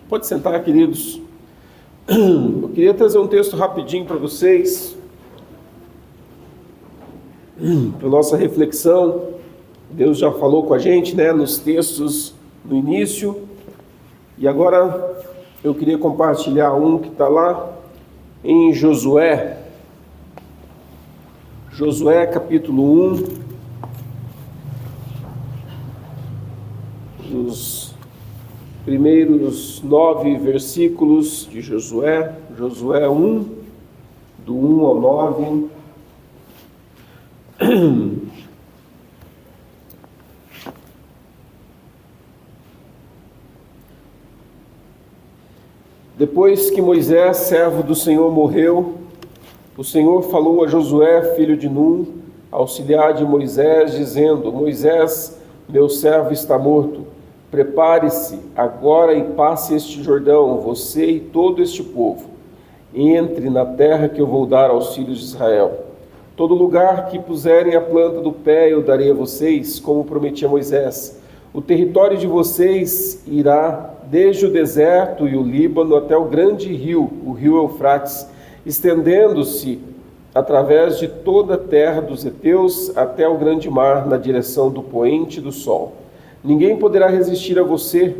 Pode sentar, queridos. Eu queria trazer um texto rapidinho para vocês, para nossa reflexão. Deus já falou com a gente, nos textos no início, e agora eu queria compartilhar um que está lá em Josué. Josué capítulo 1, os primeiros 9 versículos de Josué, Josué 1, do 1 ao 9. Depois que Moisés, servo do Senhor, morreu, o Senhor falou a Josué, filho de Num, auxiliar de Moisés, dizendo: Moisés, meu servo, está morto. Prepare-se agora e passe este Jordão, você e todo este povo. Entre na terra que eu vou dar aos filhos de Israel. Todo lugar que puserem a planta do pé eu darei a vocês, como prometi a Moisés. O território de vocês irá desde o deserto e o Líbano até o grande rio, o rio Eufrates, estendendo-se através de toda a terra dos heteus até o grande mar, na direção do poente do sol. Ninguém poderá resistir a você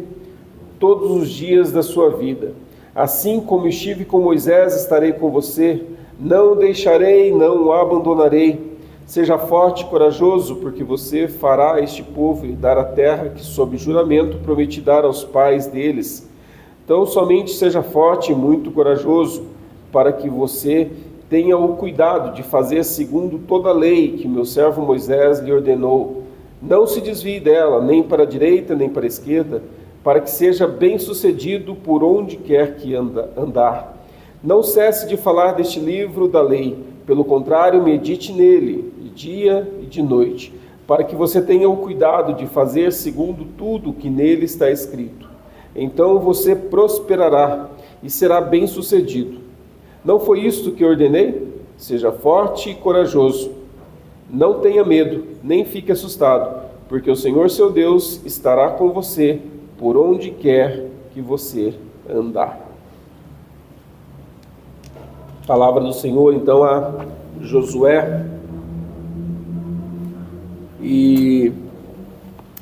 todos os dias da sua vida. Assim como estive com Moisés, estarei com você. Não o deixarei, não o abandonarei. Seja forte e corajoso, porque você fará este povo herdar a terra que, sob juramento, prometi dar aos pais deles. Então, somente seja forte e muito corajoso, para que você tenha o cuidado de fazer segundo toda a lei que meu servo Moisés lhe ordenou. Não se desvie dela, nem para a direita, nem para a esquerda, para que seja bem-sucedido por onde quer que andar. Não cesse de falar deste livro da lei, pelo contrário, medite nele, de dia e de noite, para que você tenha o cuidado de fazer segundo tudo que nele está escrito. Então você prosperará e será bem-sucedido. Não foi isto que ordenei? Seja forte e corajoso. Não tenha medo, nem fique assustado, porque o Senhor seu Deus estará com você por onde quer que você andar. Palavra do Senhor, então, a Josué. E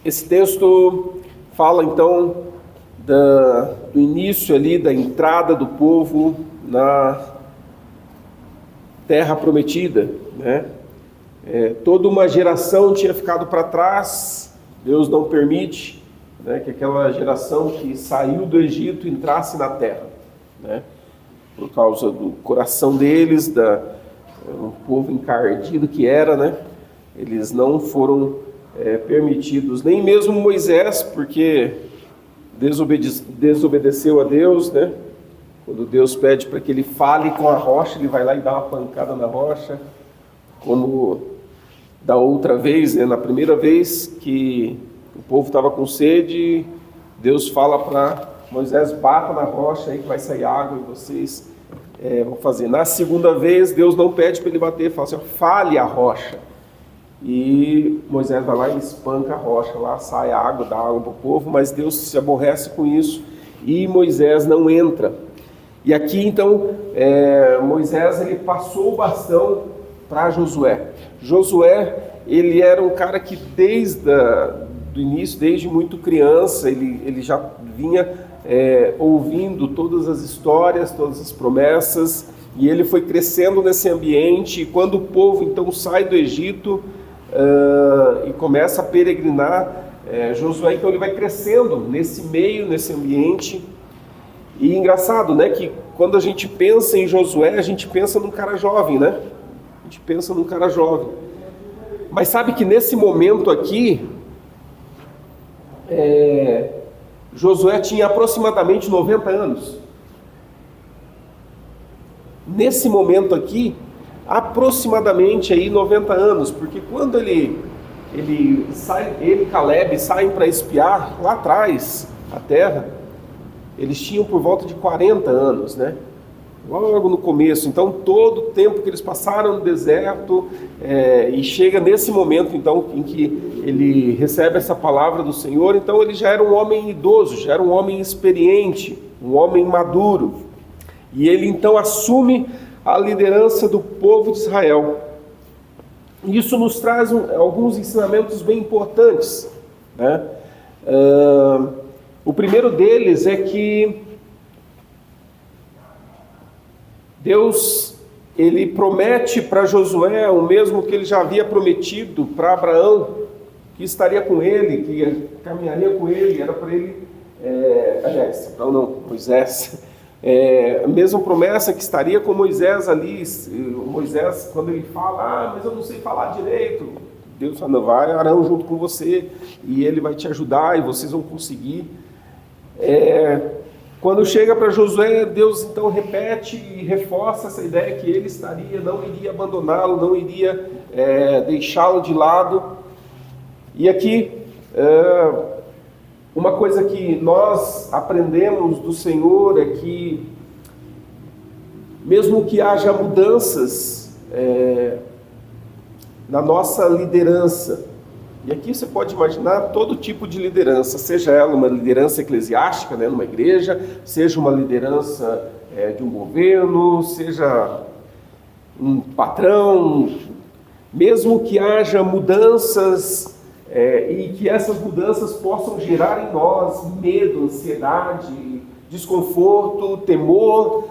esse texto fala, então, do início ali, da entrada do povo na terra prometida, toda uma geração tinha ficado para trás. Deus não permite que aquela geração que saiu do Egito entrasse na terra, por causa do coração deles, um povo encardido que era, eles não foram permitidos, nem mesmo Moisés, porque desobedeceu a Deus, Quando Deus pede para que ele fale com a rocha, ele vai lá e dá uma pancada na rocha, como da outra vez, na primeira vez que o povo estava com sede, Deus fala para Moisés: bata na rocha aí que vai sair água e vocês vão fazer. Na segunda vez, Deus não pede para ele bater, fala assim: fale a rocha. E Moisés vai lá e espanca a rocha, lá sai a água, dá água para o povo, mas Deus se aborrece com isso e Moisés não entra. E aqui então Moisés ele passou o bastão para Josué. Josué, ele era um cara que desde o início, desde muito criança, ele já vinha ouvindo todas as histórias, todas as promessas, e ele foi crescendo nesse ambiente. E quando o povo então sai do Egito e começa a peregrinar, Josué então ele vai crescendo nesse meio, nesse ambiente. E engraçado, que quando a gente pensa em Josué, a gente pensa num cara jovem, A gente pensa num cara jovem. Mas sabe que nesse momento aqui, Josué tinha aproximadamente 90 anos. Nesse momento aqui, aproximadamente aí 90 anos, porque quando ele e Caleb saem para espiar lá atrás a terra, eles tinham por volta de 40 anos, logo no começo. Então todo o tempo que eles passaram no deserto, e chega nesse momento então em que ele recebe essa palavra do Senhor, então ele já era um homem idoso, já era um homem experiente, um homem maduro. E ele então assume a liderança do povo de Israel. Isso nos traz alguns ensinamentos bem importantes, né? O primeiro deles é que Deus, ele promete para Josué o mesmo que ele já havia prometido para Abraão, que estaria com ele, que caminharia com ele, era para ele, Moisés, a mesma promessa que estaria com Moisés ali. Moisés, quando ele fala, mas eu não sei falar direito, Deus fala, vai Arão junto com você, e ele vai te ajudar, e vocês vão conseguir. Quando chega para Josué, Deus então repete e reforça essa ideia que ele não iria abandoná-lo, não iria deixá-lo de lado. E aqui, uma coisa que nós aprendemos do Senhor é que, mesmo que haja mudanças na nossa liderança, e aqui você pode imaginar todo tipo de liderança, seja ela uma liderança eclesiástica, né, numa igreja, seja uma liderança de um governo, seja um patrão, mesmo que haja mudanças e que essas mudanças possam gerar em nós medo, ansiedade, desconforto, temor,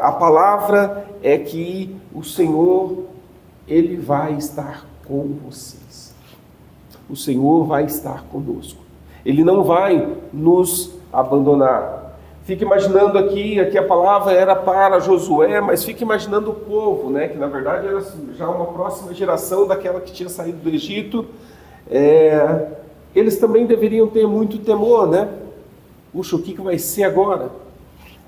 a palavra é que o Senhor, Ele vai estar com vocês. O Senhor vai estar conosco. Ele não vai nos abandonar. Fica imaginando aqui a palavra era para Josué, mas fica imaginando o povo, né? Que na verdade era já uma próxima geração daquela que tinha saído do Egito. Eles também deveriam ter muito temor, né? Puxa, o que vai ser agora?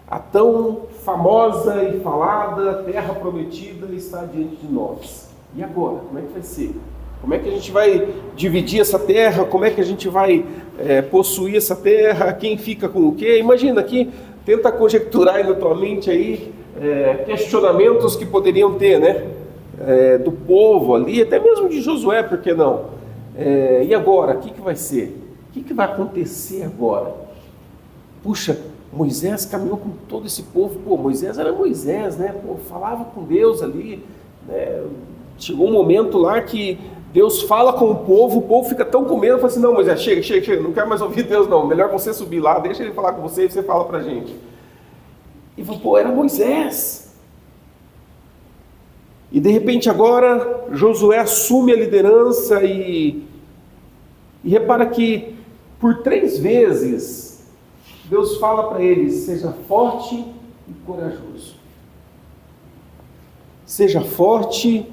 A tão famosa e falada terra prometida está diante de nós. E agora? Como é que vai ser? Como é que a gente vai dividir essa terra? Como é que a gente vai possuir essa terra? Quem fica com o quê? Imagina aqui, tenta conjecturar aí na tua mente aí, questionamentos que poderiam ter, né? Do povo ali, até mesmo de Josué, por que não? E agora? O que vai ser? O que vai acontecer agora? Puxa, Moisés caminhou com todo esse povo. Pô, Moisés era Moisés, né? Pô, falava com Deus ali, né? Chegou um momento lá que Deus fala com o povo fica tão com medo, fala assim, não, Moisés, chega, não quero mais ouvir Deus não, melhor você subir lá, deixa ele falar com você e você fala pra gente. E pô, era Moisés. E de repente agora, Josué assume a liderança e repara que por 3 vezes, Deus fala para ele, seja forte e corajoso. Seja forte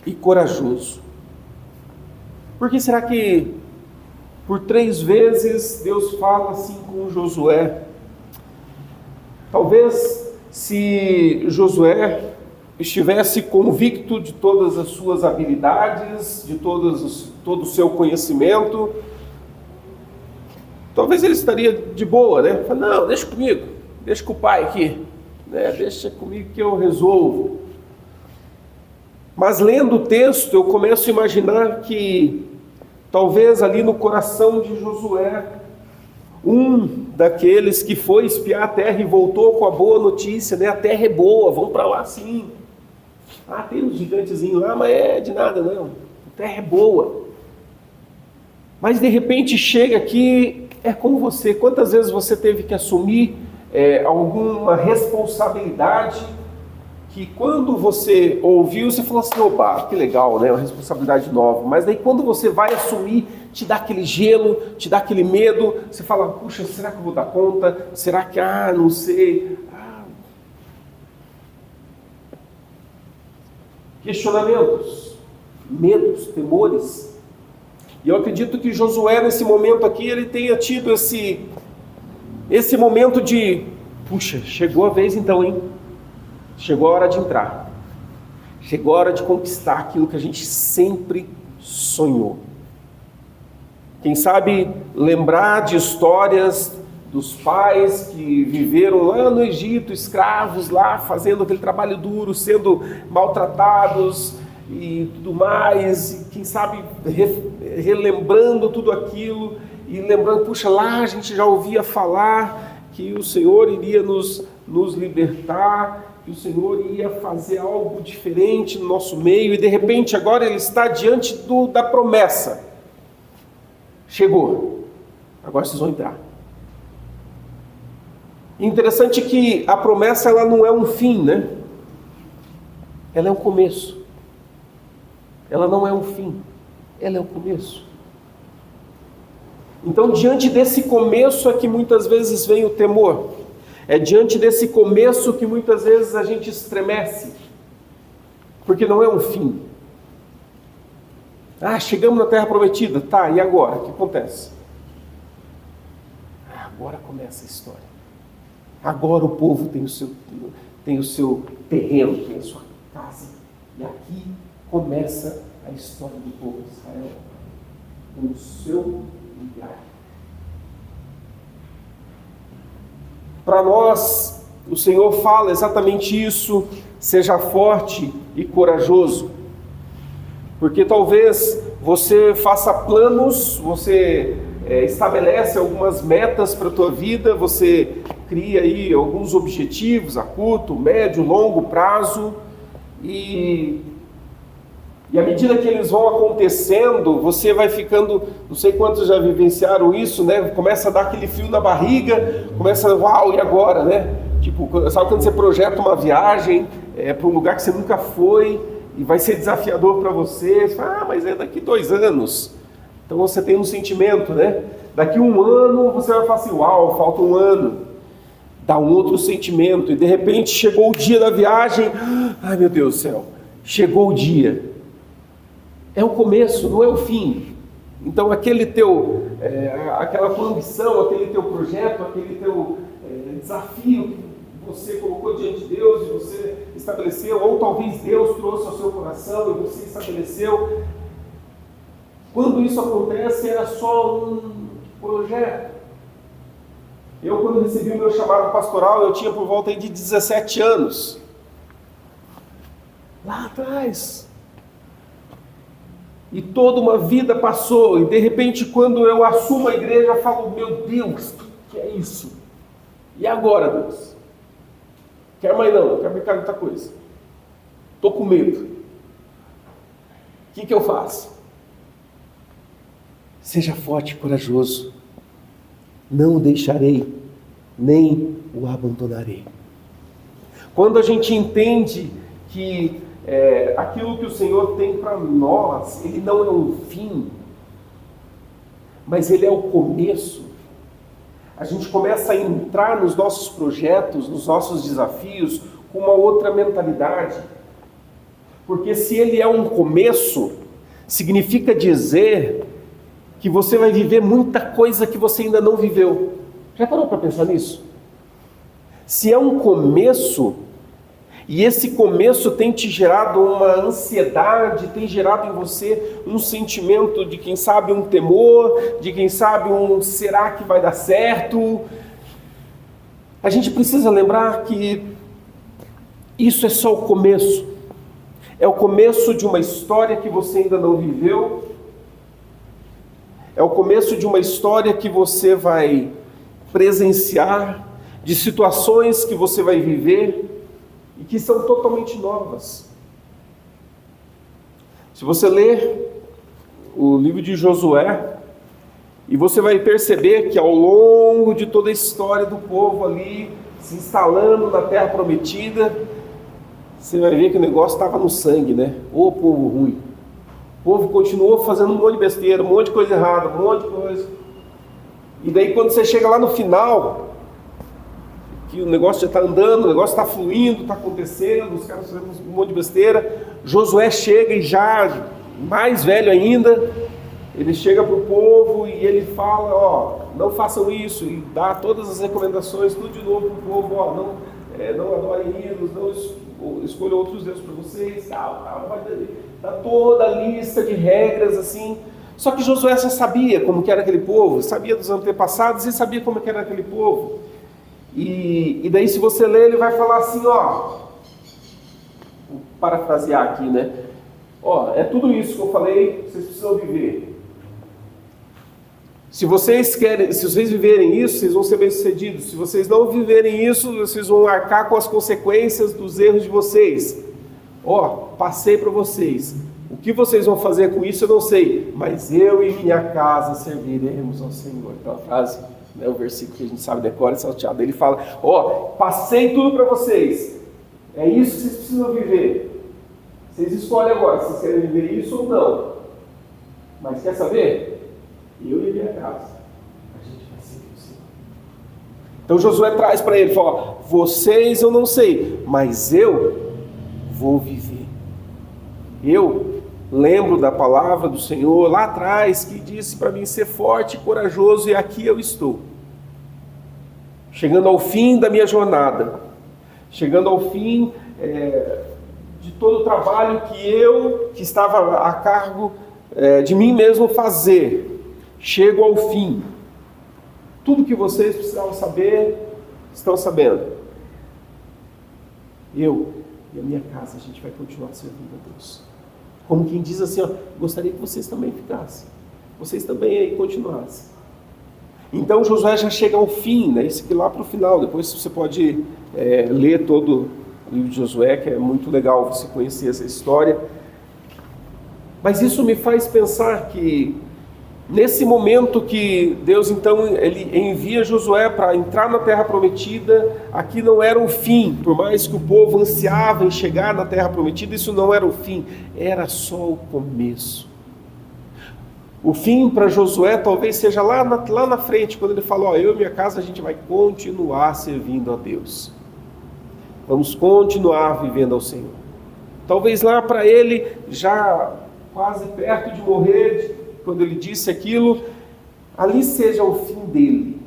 e corajoso. Por que será que por 3 vezes Deus fala assim com Josué? Talvez se Josué estivesse convicto de todas as suas habilidades, de todo o seu conhecimento, talvez ele estaria de boa, né? Fala, não, deixa comigo, deixa com o pai aqui, né? Deixa comigo que eu resolvo. Mas lendo o texto, eu começo a imaginar que talvez ali no coração de Josué, um daqueles que foi espiar a terra e voltou com a boa notícia, né? A terra é boa, vamos para lá sim. Tem uns gigantezinhos lá, mas é de nada não. A terra é boa. Mas de repente chega aqui, é como você. Quantas vezes você teve que assumir alguma responsabilidade que quando você ouviu, você falou assim, opa, que legal, né? Uma responsabilidade nova. Mas daí quando você vai assumir, te dá aquele gelo, te dá aquele medo, você fala, puxa, será que eu vou dar conta? Será que, não sei. Questionamentos, medos, temores. E eu acredito que Josué, nesse momento aqui, ele tenha tido esse momento de, puxa, chegou a vez então, hein? Chegou a hora de entrar. Chegou a hora de conquistar aquilo que a gente sempre sonhou. Quem sabe lembrar de histórias dos pais que viveram lá no Egito, escravos lá, fazendo aquele trabalho duro, sendo maltratados e tudo mais. E quem sabe relembrando tudo aquilo e lembrando, puxa, lá a gente já ouvia falar que o Senhor iria nos libertar, que o Senhor ia fazer algo diferente no nosso meio, e de repente agora ele está diante da promessa. Chegou, agora vocês vão entrar. Interessante que a promessa ela não é um fim, né? Ela é um começo. Ela não é um fim, ela é um começo. Então, diante desse começo é que muitas vezes vem o temor. É diante desse começo que muitas vezes a gente estremece. Porque não é um fim. Chegamos na Terra Prometida. Tá, e agora? O que acontece? Agora começa a história. Agora o povo tem o seu terreno, tem a sua casa. E aqui começa a história do povo de Israel. Com o seu lugar. Para nós, o Senhor fala exatamente isso: seja forte e corajoso. Porque talvez você faça planos, você estabelece algumas metas para a tua vida, você cria aí alguns objetivos a curto, médio, longo prazo, e à medida que eles vão acontecendo, você vai ficando, não sei quantos já vivenciaram isso, né? Começa a dar aquele frio na barriga, começa, uau, e agora, né? Tipo, sabe quando você projeta uma viagem para um lugar que você nunca foi, e vai ser desafiador para você, você fala, mas é daqui 2 anos. Então você tem um sentimento, né? Daqui 1 ano você vai falar assim, uau, falta 1 ano. Dá um outro sentimento, e de repente chegou o dia da viagem, ai meu Deus do céu, chegou o dia. É o começo, não é o fim. Então aquela tua ambição, aquele teu projeto, aquele teu desafio que você colocou diante de Deus e você estabeleceu, ou talvez Deus trouxe ao seu coração e você estabeleceu, quando isso acontece era só um projeto. Eu, quando recebi o meu chamado pastoral, eu tinha por volta de 17 anos. Lá atrás. E toda uma vida passou, e de repente quando eu assumo a igreja, eu falo, meu Deus, o que é isso? E agora, Deus? Quer mais não, quer brincar de outra coisa. Estou com medo. O que eu faço? Seja forte e corajoso. Não o deixarei, nem o abandonarei. Quando a gente entende que aquilo que o Senhor tem para nós, ele não é um fim, mas ele é o começo. A gente começa a entrar nos nossos projetos, nos nossos desafios, com uma outra mentalidade. Porque se ele é um começo, significa dizer que você vai viver muita coisa que você ainda não viveu. Já parou para pensar nisso? Se é um começo, e esse começo tem te gerado uma ansiedade, tem gerado em você um sentimento de, quem sabe, um temor, de, quem sabe, será que vai dar certo? A gente precisa lembrar que isso é só o começo. É o começo de uma história que você ainda não viveu. É o começo de uma história que você vai presenciar, de situações que você vai viver e que são totalmente novas. Se você ler o livro de Josué, e você vai perceber que ao longo de toda a história do povo ali, se instalando na Terra Prometida, você vai ver que o negócio estava no sangue, né? Ô povo ruim. O povo continuou fazendo um monte de besteira, um monte de coisa errada, um monte de coisa. E daí quando você chega lá no final, que o negócio já está andando, o negócio está fluindo, está acontecendo, os caras fazendo um monte de besteira, Josué chega e já, mais velho ainda, ele chega para o povo e ele fala, não façam isso, e dá todas as recomendações, tudo de novo para o povo, não adorem ídolos, não escolham outros deuses para vocês, vai dar toda a lista de regras assim. Só que Josué já sabia como que era aquele povo, sabia dos antepassados e sabia como que era aquele povo. E daí, se você ler, ele vai falar assim, vou parafrasear aqui, né? É tudo isso que eu falei, vocês precisam viver. Se vocês viverem isso, vocês vão ser bem-sucedidos. Se vocês não viverem isso, vocês vão arcar com as consequências dos erros de vocês. Passei para vocês. O que vocês vão fazer com isso eu não sei, mas eu e minha casa serviremos ao Senhor. Aquela frase, o versículo que a gente sabe decora e salteado. Ele fala, passei tudo para vocês. É isso que vocês precisam viver. Vocês escolhem agora se vocês querem viver isso ou não. Mas quer saber? Eu e minha casa, a gente vai servir o Senhor. Então Josué traz para ele, fala, vocês eu não sei, mas eu vou viver. Eu lembro da palavra do Senhor lá atrás, que disse para mim ser forte e corajoso, e aqui eu estou. Chegando ao fim da minha jornada, chegando ao fim de todo o trabalho que estava a cargo de mim mesmo fazer. Chego ao fim. Tudo que vocês precisavam saber, estão sabendo. Eu e a minha casa, a gente vai continuar servindo a Deus. Como quem diz assim, gostaria que vocês também ficassem. Vocês também aí continuassem. Então Josué já chega ao fim, né? Isso aqui lá para o final. Depois você pode ler todo o livro de Josué, que é muito legal você conhecer essa história. Mas isso me faz pensar que nesse momento que Deus então ele envia Josué para entrar na terra prometida, aqui não era o fim, por mais que o povo ansiava em chegar na terra prometida, isso não era o fim, era só o começo. O fim para Josué talvez seja lá na frente, quando ele fala, eu e minha casa a gente vai continuar servindo a Deus. Vamos continuar vivendo ao Senhor. Talvez lá para ele, já quase perto de morrer, quando ele disse aquilo, ali seja o fim dele.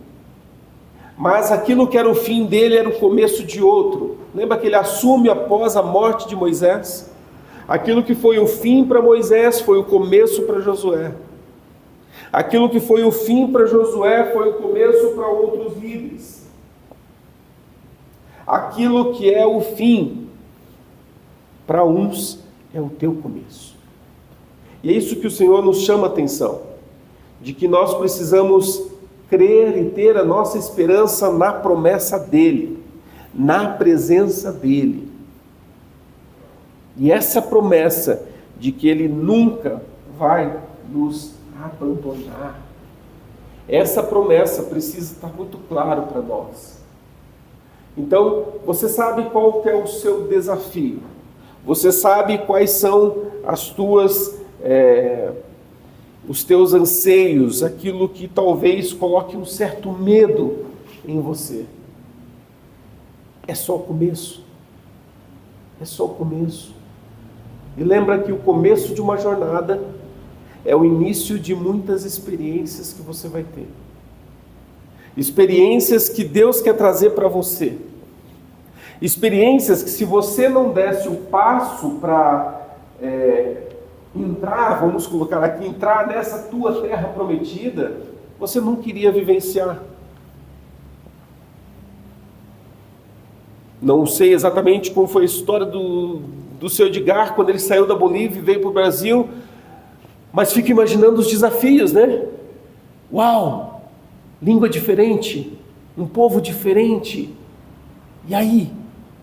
Mas aquilo que era o fim dele era o começo de outro. Lembra que ele assume após a morte de Moisés? Aquilo que foi o fim para Moisés foi o começo para Josué. Aquilo que foi o fim para Josué foi o começo para outros líderes. Aquilo que é o fim para uns é o teu começo. E é isso que o Senhor nos chama a atenção, de que nós precisamos crer e ter a nossa esperança na promessa dEle, na presença dEle. E essa promessa de que Ele nunca vai nos abandonar, essa promessa precisa estar muito claro para nós. Então, você sabe qual que é o seu desafio, você sabe quais são os teus anseios, aquilo que talvez coloque um certo medo em você. É só o começo. É só o começo. E lembra que o começo de uma jornada é o início de muitas experiências que você vai ter. Experiências que Deus quer trazer para você. Experiências que, se você não desse o passo para entrar, vamos colocar aqui, entrar nessa tua terra prometida, você não queria vivenciar. Não sei exatamente como foi a história do seu Edgar, quando ele saiu da Bolívia e veio para o Brasil, mas fico imaginando os desafios, né? Uau! Língua diferente, um povo diferente. E aí?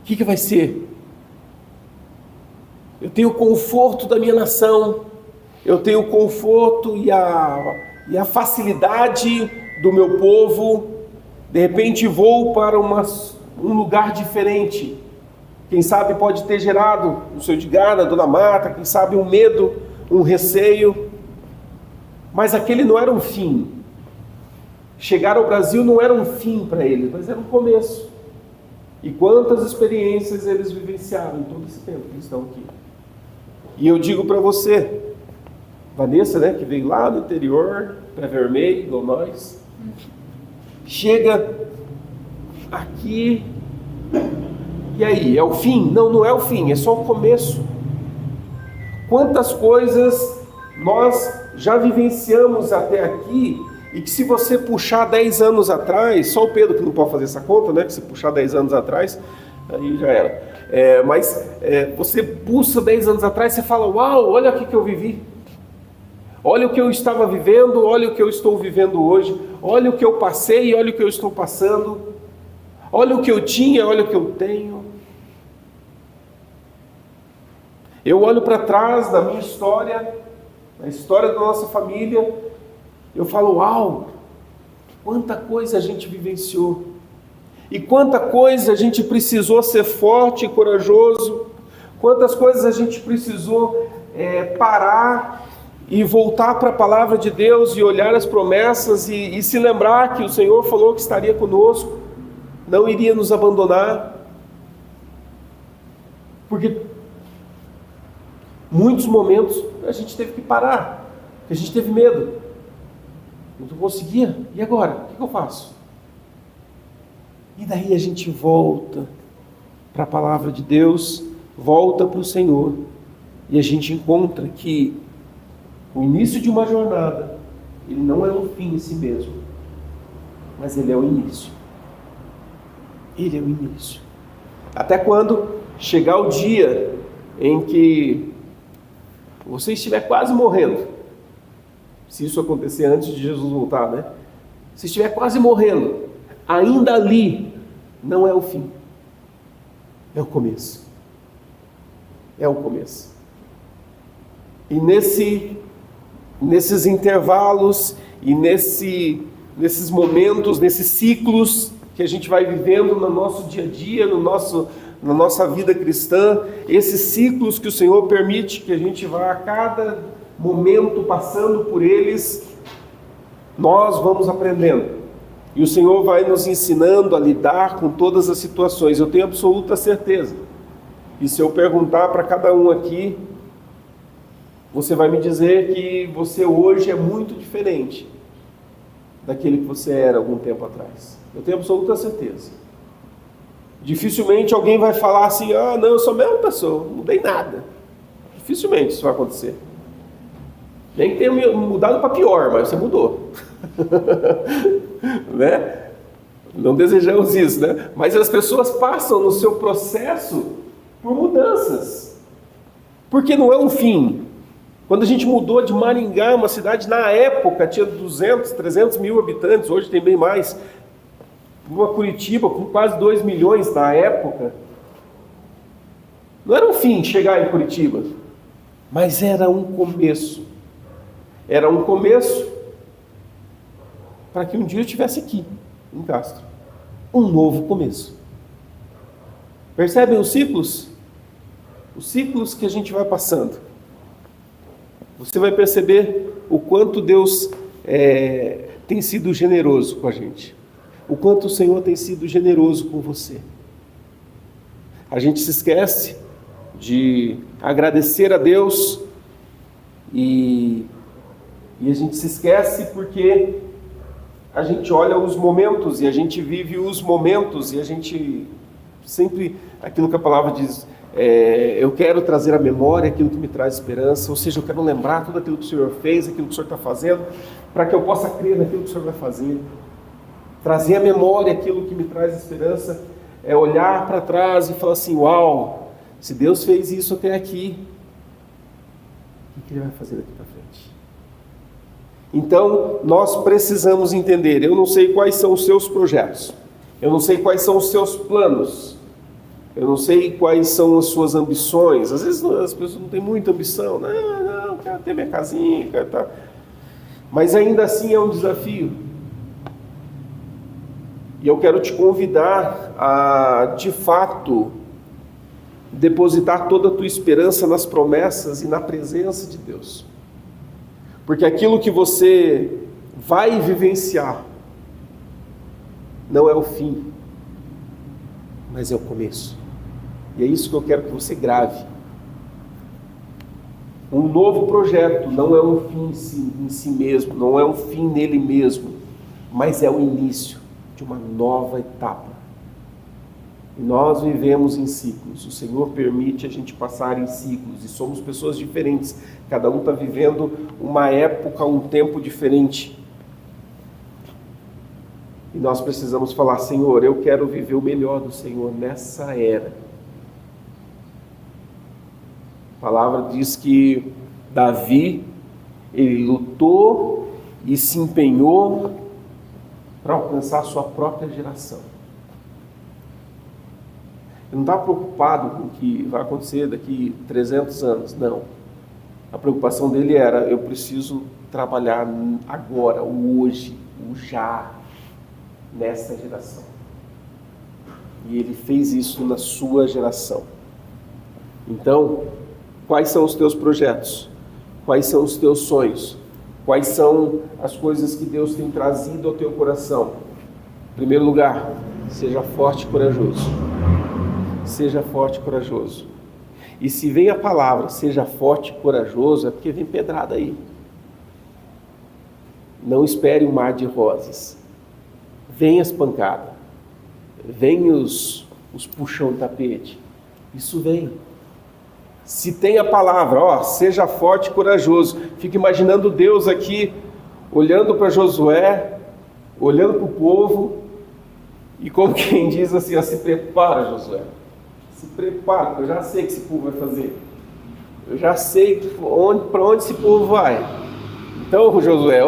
O que vai ser? Eu tenho o conforto da minha nação, eu tenho o conforto e a facilidade do meu povo. De repente vou para um lugar diferente. Quem sabe pode ter gerado no seu Edgar, na Dona Marta, quem sabe um medo, um receio. Mas aquele não era um fim. Chegar ao Brasil não era um fim para eles, mas era um começo. E quantas experiências eles vivenciaram em todo esse tempo que estão aqui. E eu digo para você, Vanessa, né, que veio lá do interior, pé vermelho, igual nós, chega aqui, e aí, é o fim? Não, não é o fim, é só o começo. Quantas coisas nós já vivenciamos até aqui, e que se você puxar 10 anos atrás, só o Pedro que não pode fazer essa conta, né, que se puxar 10 anos atrás, aí já era. Mas você pulsa 10 anos atrás, você fala, uau, olha o que eu vivi. Olha o que eu estava vivendo, olha o que eu estou vivendo hoje, olha o que eu passei, olha o que eu estou passando, olha o que eu tinha, olha o que eu tenho. Eu olho para trás da minha história, na história da nossa família, eu falo, uau, quanta coisa a gente vivenciou, e quanta coisa a gente precisou ser forte e corajoso, quantas coisas a gente precisou parar e voltar para a palavra de Deus e olhar as promessas e se lembrar que o Senhor falou que estaria conosco, não iria nos abandonar, porque muitos momentos a gente teve que parar, porque a gente teve medo, não conseguia, e agora? O que eu faço? E daí a gente volta para a palavra de Deus, volta para o Senhor, e a gente encontra que o início de uma jornada, ele não é um fim em si mesmo, mas ele é o início. Ele é o início. Até quando chegar o dia em que você estiver quase morrendo, se isso acontecer antes de Jesus voltar, né? Se estiver quase morrendo, ainda ali não é o fim, é o começo. É o começo. E nesses intervalos e nesses momentos, nesses ciclos que a gente vai vivendo no nosso dia a dia, na nossa vida cristã, esses ciclos que o Senhor permite que a gente vá a cada momento passando por eles, nós vamos aprendendo. E o Senhor vai nos ensinando a lidar com todas as situações. Eu tenho absoluta certeza. E se eu perguntar para cada um aqui, você vai me dizer que você hoje é muito diferente daquele que você era algum tempo atrás. Eu tenho absoluta certeza. Dificilmente alguém vai falar assim, não, eu sou a mesma pessoa, não mudei nada. Dificilmente isso vai acontecer. Nem que tenha mudado para pior, mas você mudou. Né? Não desejamos isso, né? Mas as pessoas passam no seu processo por mudanças. Porque não é um fim. Quando a gente mudou de Maringá, uma cidade na época tinha 200, 300 mil habitantes, hoje tem bem mais, uma Curitiba com quase 2 milhões na época, não era um fim chegar em Curitiba, mas era um começo. Era um começo para que um dia eu estivesse aqui, em Castro. Um novo começo. Percebem os ciclos? Os ciclos que a gente vai passando. Você vai perceber o quanto Deus tem sido generoso com a gente. O quanto o Senhor tem sido generoso com você. A gente se esquece de agradecer a Deus e a gente se esquece porque a gente olha os momentos e a gente vive os momentos e a gente sempre, aquilo que a palavra diz, eu quero trazer à memória aquilo que me traz esperança, ou seja, eu quero lembrar tudo aquilo que o Senhor fez, aquilo que o Senhor está fazendo, para que eu possa crer naquilo que o Senhor vai fazer. Trazer à memória aquilo que me traz esperança é olhar para trás e falar assim, uau, se Deus fez isso até aqui, o que Ele vai fazer daqui para frente? Então, nós precisamos entender, eu não sei quais são os seus projetos, eu não sei quais são os seus planos, eu não sei quais são as suas ambições. Às vezes as pessoas não têm muita ambição, não, quero ter minha casinha, mas ainda assim é um desafio. E eu quero te convidar a, de fato, depositar toda a tua esperança nas promessas e na presença de Deus. Porque aquilo que você vai vivenciar não é o fim, mas é o começo. E é isso que eu quero que você grave. Um novo projeto não é um fim em si mesmo, não é um fim nele mesmo, mas é o início de uma nova etapa. E nós vivemos em ciclos. O Senhor permite a gente passar em ciclos e somos pessoas diferentes. Cada um está vivendo uma época, um tempo diferente. E nós precisamos falar, Senhor, eu quero viver o melhor do Senhor nessa era. A palavra diz que Davi, ele lutou e se empenhou para alcançar a sua própria geração. Ele não estava preocupado com o que vai acontecer daqui 300 anos, não. A preocupação dele era: eu preciso trabalhar agora, o hoje, o já, nessa geração. E ele fez isso na sua geração. Então, quais são os teus projetos? Quais são os teus sonhos? Quais são as coisas que Deus tem trazido ao teu coração? Em primeiro lugar, seja forte e corajoso. Seja forte e corajoso. E se vem a palavra, seja forte e corajoso, é porque vem pedrada aí. Não espere um mar de rosas. Vem as pancadas. Vem os puxão de tapete. Isso vem. Se tem a palavra, seja forte e corajoso. Fica imaginando Deus aqui, olhando para Josué, olhando para o povo, e como quem diz assim: se prepara, Josué. Se prepara, porque eu já sei o que esse povo vai fazer. Eu já sei para onde esse povo vai. Então, Josué,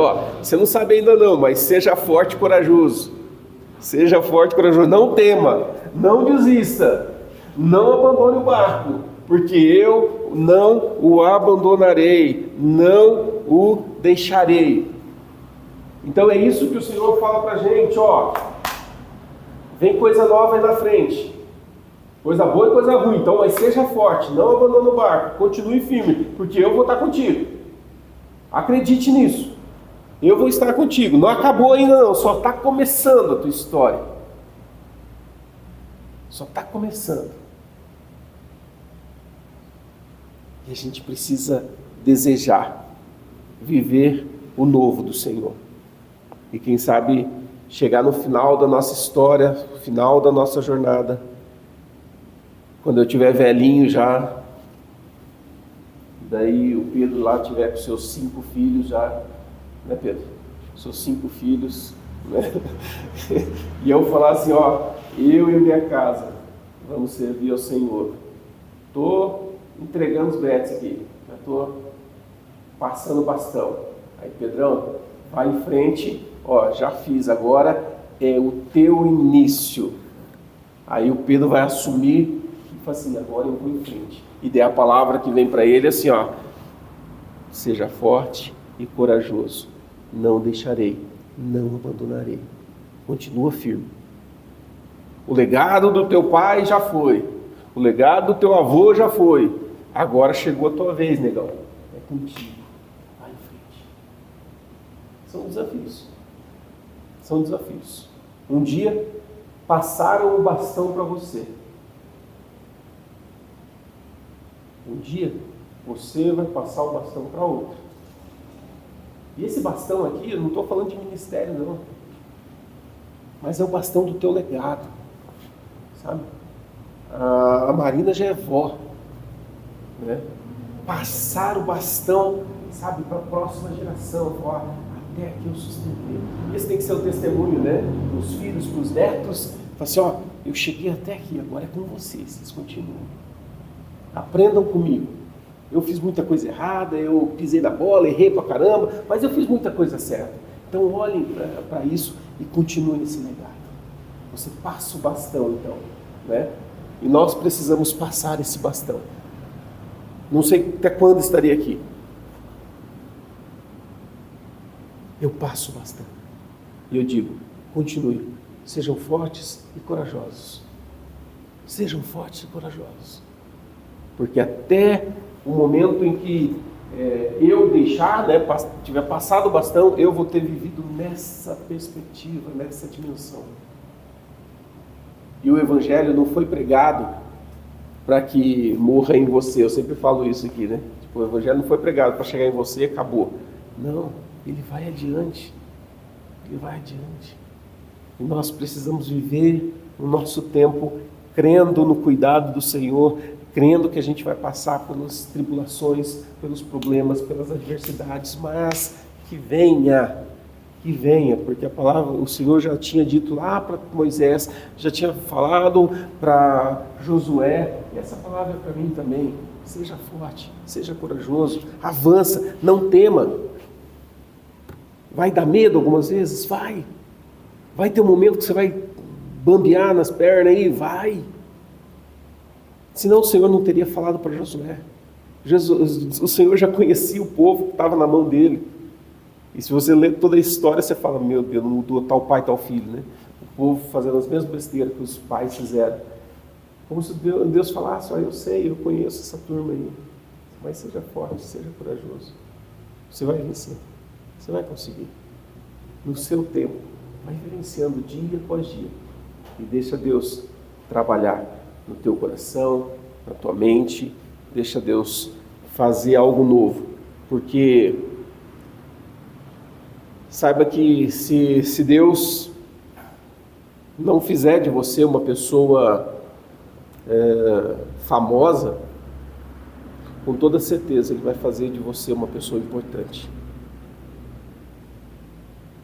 você não sabe ainda não, mas seja forte e corajoso. Seja forte e corajoso. Não tema, não desista, não abandone o barco, porque eu não o abandonarei, não o deixarei. Então é isso que o Senhor fala para a gente, vem coisa nova aí na frente. Coisa boa e coisa ruim, então, mas seja forte, não abandone o barco, continue firme, porque eu vou estar contigo. Acredite nisso, eu vou estar contigo. Não acabou ainda não, só está começando a tua história. Só está começando. E a gente precisa desejar viver o novo do Senhor. E quem sabe chegar no final da nossa história, no final da nossa jornada, quando eu tiver velhinho já, daí o Pedro lá tiver com seus 5 filhos já, né, Pedro? Seus 5 filhos, né? E eu falar assim, eu e minha casa vamos servir ao Senhor. Estou entregando os bretes aqui, já estou passando o bastão. Aí, Pedrão, vai em frente, já fiz, agora é o teu início. Aí o Pedro vai assumir e fala assim: agora eu vou em frente. E daí a palavra que vem para ele assim: seja forte e corajoso, não deixarei, não abandonarei. Continua firme. O legado do teu pai já foi, o legado do teu avô já foi, agora chegou a tua vez, negão. É contigo, vai em frente. São desafios. São desafios. Um dia passaram o bastão para você. Um dia você vai passar o bastão para outro. E esse bastão aqui, eu não estou falando de ministério não, mas é o bastão do teu legado, sabe? A Marina já é vó, né? Passar o bastão, sabe, para a próxima geração. Até aqui eu sustentei. Esse tem que ser o testemunho, né? Para os filhos, para os netos. Fala assim, eu cheguei até aqui, agora é com vocês, vocês continuam. Aprendam comigo. Eu fiz muita coisa errada, eu pisei na bola, errei pra caramba, mas eu fiz muita coisa certa. Então olhem para isso e continuem esse legado. Você passa o bastão então, né? E nós precisamos passar esse bastão. Não sei até quando estarei aqui. Eu passo o bastão. E eu digo, continue. Sejam fortes e corajosos. Sejam fortes e corajosos. Porque até o momento em que eu deixar, né, tiver passado o bastão, eu vou ter vivido nessa perspectiva, nessa dimensão. E o Evangelho não foi pregado para que morra em você. Eu sempre falo isso aqui, né? Tipo, o Evangelho não foi pregado para chegar em você e acabou. Não, ele vai adiante. Ele vai adiante. E nós precisamos viver o nosso tempo crendo no cuidado do Senhor, crendo que a gente vai passar pelas tribulações, pelos problemas, pelas adversidades, mas que venha, porque a palavra, o Senhor já tinha dito lá para Moisés, já tinha falado para Josué, e essa palavra é para mim também. Seja forte, seja corajoso, avança, não tema, Vai dar medo algumas vezes? Vai. Vai ter um momento que você vai bambear nas pernas aí? Vai. Senão o Senhor não teria falado para Josué. O Senhor já conhecia o povo que estava na mão dele. E se você ler toda a história, você fala, meu Deus, não mudou tal pai, tal filho, né? O povo fazendo as mesmas besteiras que os pais fizeram. Como se Deus falasse, eu sei, eu conheço essa turma aí. Mas seja forte, seja corajoso. Você vai vencer. Você vai conseguir. No seu tempo. Vai vivenciando dia após dia. E deixa Deus trabalhar no teu coração, na tua mente. Deixa Deus fazer algo novo. Porque saiba que se Deus não fizer de você uma pessoa famosa, com toda certeza Ele vai fazer de você uma pessoa importante.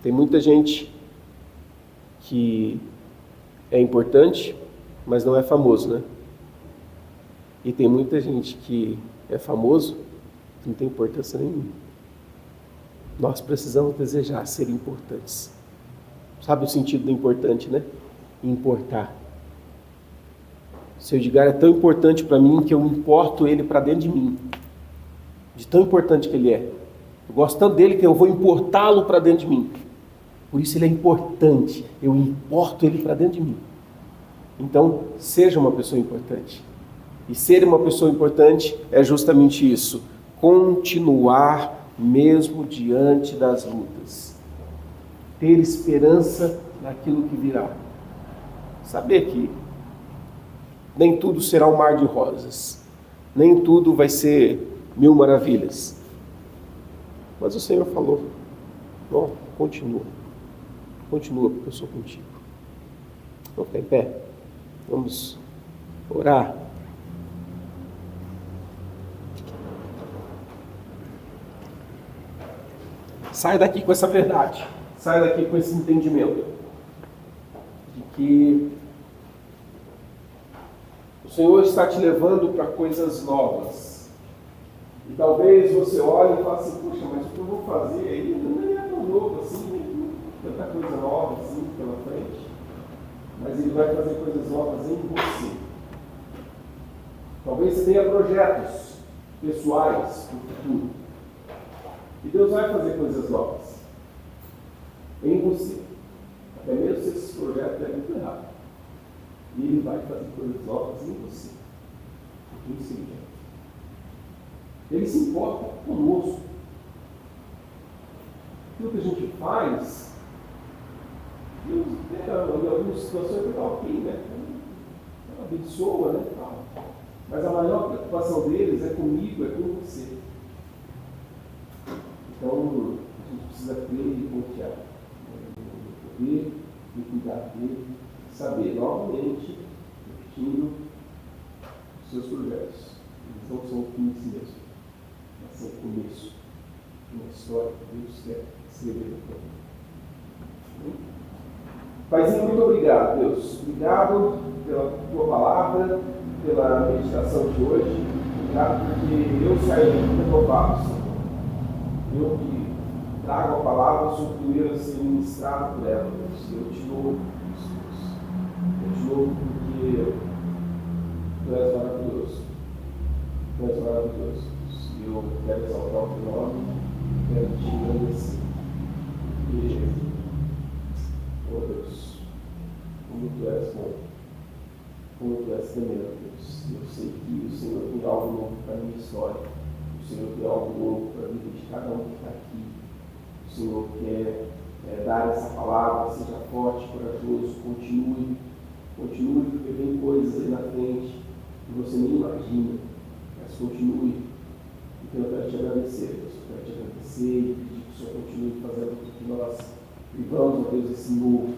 Tem muita gente que é importante, mas não é famoso, né? E tem muita gente que é famoso e não tem importância nenhuma. Nós precisamos desejar ser importantes. Sabe o sentido do importante, né? Importar. O seu Edgar é tão importante para mim que eu importo ele para dentro de mim. De tão importante que ele é. Eu gosto tanto dele que eu vou importá-lo para dentro de mim. Por isso ele é importante. Eu importo ele para dentro de mim. Então, seja uma pessoa importante. E ser uma pessoa importante é justamente isso. Continuar mesmo diante das lutas. Ter esperança naquilo que virá. Saber que nem tudo será um mar de rosas. Nem tudo vai ser mil maravilhas. Mas o Senhor falou, bom, continua. Continua, porque eu sou contigo. Vamos ficar em pé. Vamos orar. Sai daqui com essa verdade. Sai daqui com esse entendimento. De que o Senhor está te levando para coisas novas. E talvez você olhe e fale assim, puxa, mas o que eu vou fazer aí não é tão novo assim, tanta coisa nova assim pela frente. Mas Ele vai fazer coisas novas em você. Talvez você tenha projetos pessoais no futuro. E Deus vai fazer coisas novas em você. Até mesmo se esses projetos derem muito errado. E Ele vai fazer coisas novas em você. Em seguida. Ele se importa conosco. Aquilo que a gente faz, Deus, em algumas situações, ele está ok, né? Ela abençoa, né? Mas a maior preocupação deles é comigo, é com você. Então, a gente precisa crer e confiar no poder e cuidar dele, saber novamente, repetindo os seus projetos. Eles não são o fim de si mesmo, mas são o começo de uma história que Deus quer escrever no plano. Paizinho, muito obrigado, Deus. Obrigado pela tua palavra, pela meditação de hoje. Obrigado porque eu saí renovado, Senhor. Eu que trago a palavra, sou primeiro a ser ministrado por ela, Deus. Eu te louvo, Deus. Eu te louvo porque Tu és maravilhoso. Tu és maravilhoso, Deus. E eu quero exaltar o teu nome, quero te agradecer. E, oh Deus, como Tu és bom, como Tu és tremendo, Deus. Eu sei que o Senhor tem algo novo para a minha história. O Senhor tem algo novo para a vida de cada um que está aqui. O Senhor quer dar essa palavra, seja forte, corajoso, continue, porque vem coisas aí na frente que você nem imagina, mas continue. Então eu quero te agradecer, Deus, eu quero te agradecer e pedir que o Senhor continue fazendo com que nós vivamos, Deus, esse novo.